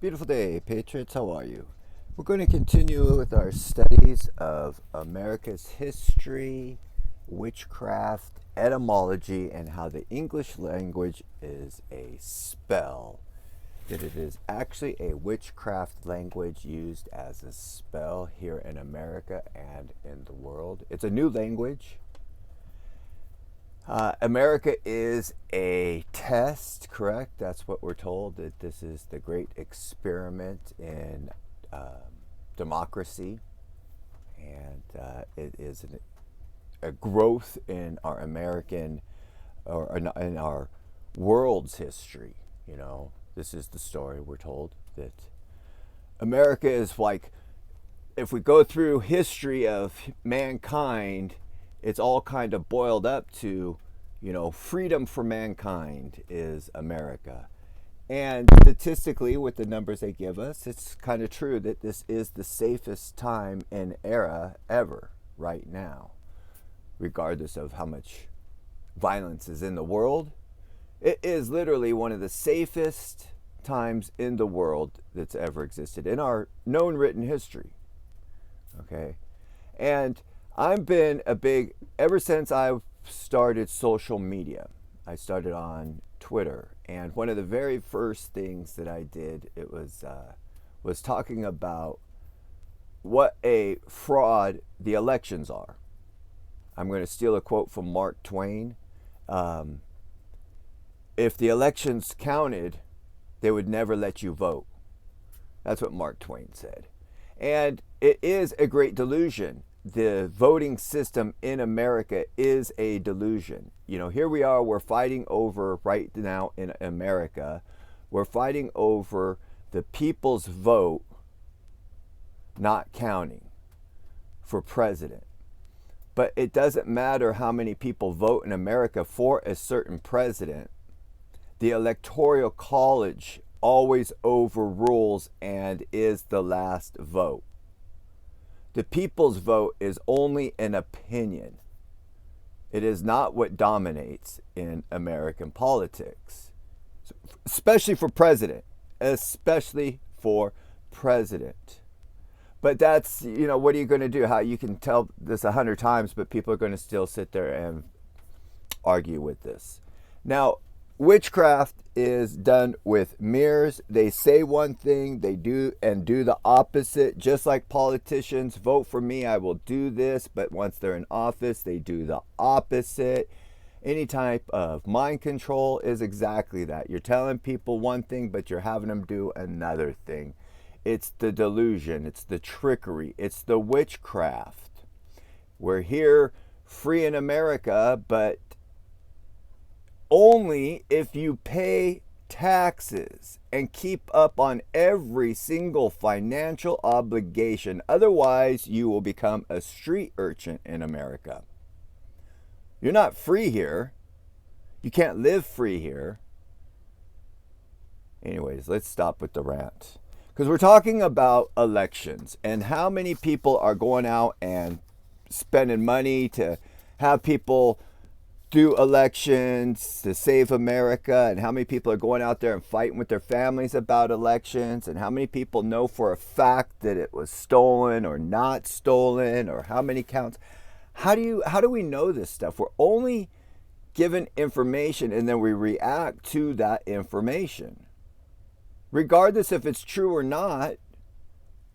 Beautiful day, Patriots. How are you? We're going to continue with our studies of America's history, witchcraft, etymology, and how the English language is a spell. That it is actually a witchcraft language used as a spell here in America and in the world. It's a new language. America is a test, correct? That's what we're told, that this is the great experiment in democracy, and it is a growth in our American or in our world's history. You know, this is the story we're told that America is like, if we go through history of mankind, it's all kind of boiled up to, freedom for mankind is America. And statistically, with the numbers they give us, it's kind of true that this is the safest time and era ever right now, regardless of how much violence is in the world. It is literally one of the safest times in the world that's ever existed in our known written history. Okay. And I've been ever since I've started social media. I started on Twitter, and one of the very first things that I did was talking about what a fraud the elections are. I'm going to steal a quote from Mark Twain. If the elections counted, they would never let you vote. That's what Mark Twain said. And it is a great delusion. The voting system in America is a delusion. Here we are, we're fighting over, right now in America, we're fighting over the people's vote not counting for president. But it doesn't matter how many people vote in America for a certain president. The Electoral College always overrules and is the last vote. The people's vote is only an opinion. It is not what dominates in American politics, especially for president, especially for president. But that's, what are you going to do? How you can tell this 100 times, but people are going to still sit there and argue with this. Now, witchcraft is done with mirrors. They say one thing, they do the opposite. Just like politicians, vote for me, I will do this. But once they're in office, they do the opposite. Any type of mind control is exactly that. You're telling people one thing, but you're having them do another thing. It's the delusion. It's the trickery. It's the witchcraft. We're here free in America, but only if you pay taxes and keep up on every single financial obligation. Otherwise, you will become a street urchin in America. You're not free here. You can't live free here. Anyways, let's stop with the rant. Because we're talking about elections and how many people are going out and spending money to have people do elections to save America, and how many people are going out there and fighting with their families about elections, and how many people know for a fact that it was stolen or not stolen, or how many counts. How do we know this stuff? We're only given information and then we react to that information. Regardless if it's true or not,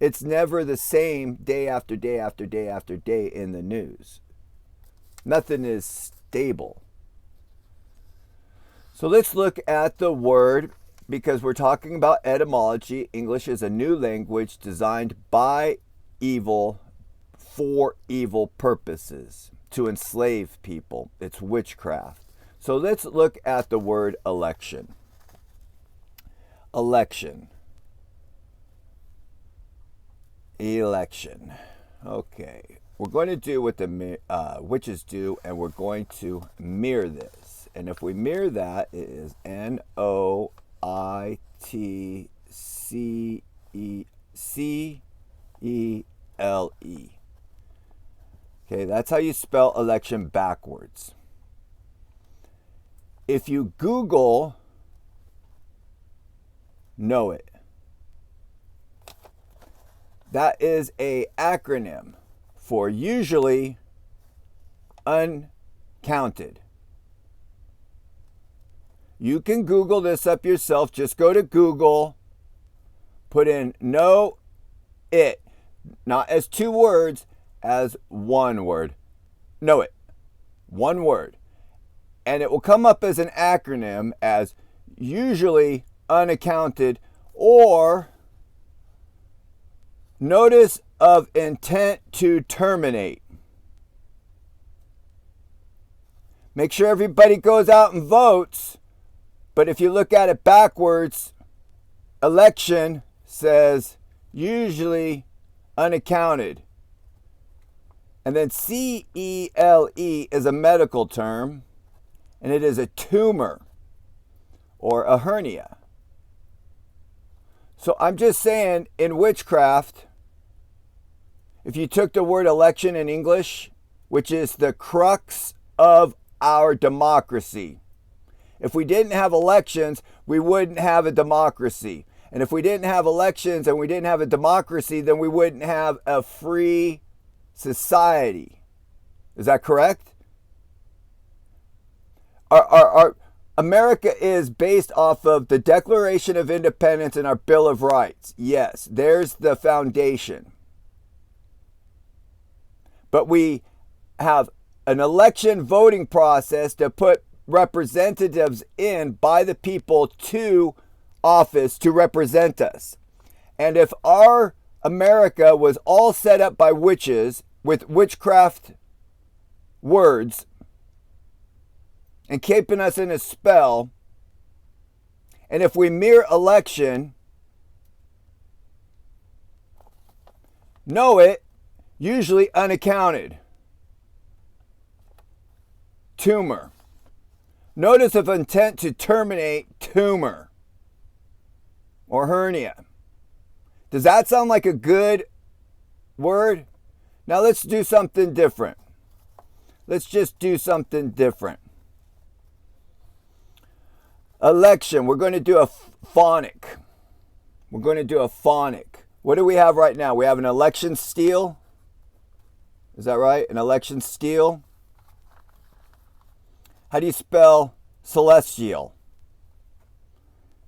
it's never the same day after day after day after day in the news. Nothing is stable. So let's look at the word, because we're talking about etymology. English is a new language designed by evil for evil purposes, to enslave people. It's witchcraft. So let's look at the word election. Election. Election. Okay. We're going to do what the witches do, and we're going to mirror this. And if we mirror that, it is Noitcele. Okay, that's how you spell election backwards. If you Google know it, That is a acronym for usually uncounted. You can Google this up yourself. Just go to Google, put in know it, not as two words, as one word. Know it. One word. And it will come up as an acronym as usually unaccounted, or notice of intent to terminate. Make sure everybody goes out and votes, but if you look at it backwards, election says usually unaccounted. And then CELE is a medical term, and it is a tumor or a hernia. So I'm just saying, in witchcraft, if you took the word election in English, which is the crux of our democracy. If we didn't have elections, we wouldn't have a democracy. And if we didn't have elections and we didn't have a democracy, then we wouldn't have a free society. Is that correct? Our America is based off of the Declaration of Independence and our Bill of Rights. Yes, there's the foundation. But we have an election voting process to put representatives in by the people to office to represent us. And if our America was all set up by witches with witchcraft words and keeping us in a spell, and if we mere election, know it, usually unaccounted. Tumor. Notice of intent to terminate, tumor or hernia. Does that sound like a good word? Now let's do something different. Let's just do something different. Election. We're going to do a phonic. We're going to do a phonic. What do we have right now? We have an election steal. Is that right? An election steal. How do you spell celestial?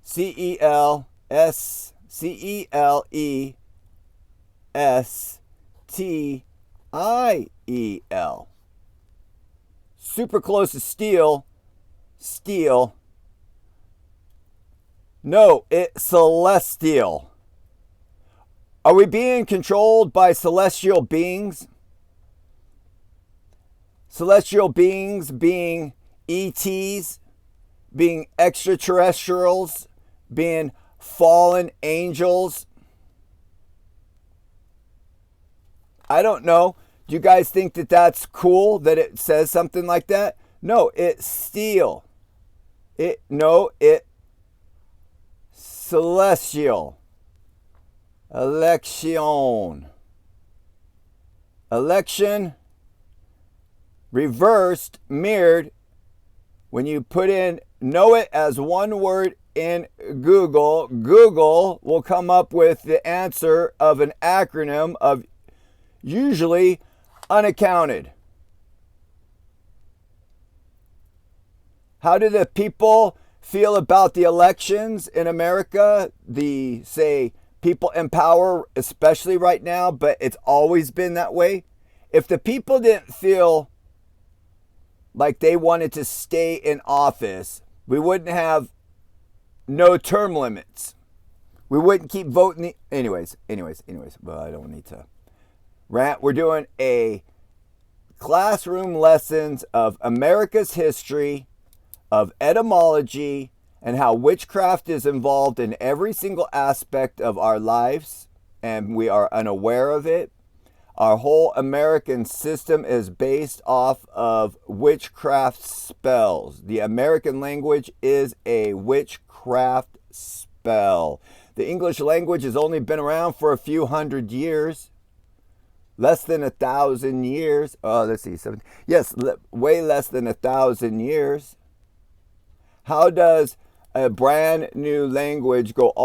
C-E-L-S-C-E-L-E-S-T-I-E-L. Super close to steal. Steal. No, it's celestial. Are we being controlled by celestial beings? Celestial beings being ETs, being extraterrestrials, being fallen angels. I don't know. Do you guys think that that's cool that it says something like that? No, it's steel. It celestial. Election. Election. Reversed, mirrored. When you put in know it as one word in Google, Google will come up with the answer of an acronym of usually unaccounted. How do the people feel about the elections in America? The, say, people in power, especially right now, but it's always been that way. If the people didn't feel like they wanted to stay in office, we wouldn't have no term limits. We wouldn't keep voting. Anyways, well, I don't need to rant. We're doing a classroom lessons of America's history, of etymology, and how witchcraft is involved in every single aspect of our lives, and we are unaware of it. Our whole American system is based off of witchcraft spells. The American language is a witchcraft spell. The English language has only been around for a few hundred years. Less than 1,000 years. Oh, let's see. Yes, way less than 1,000 years. How does a brand new language go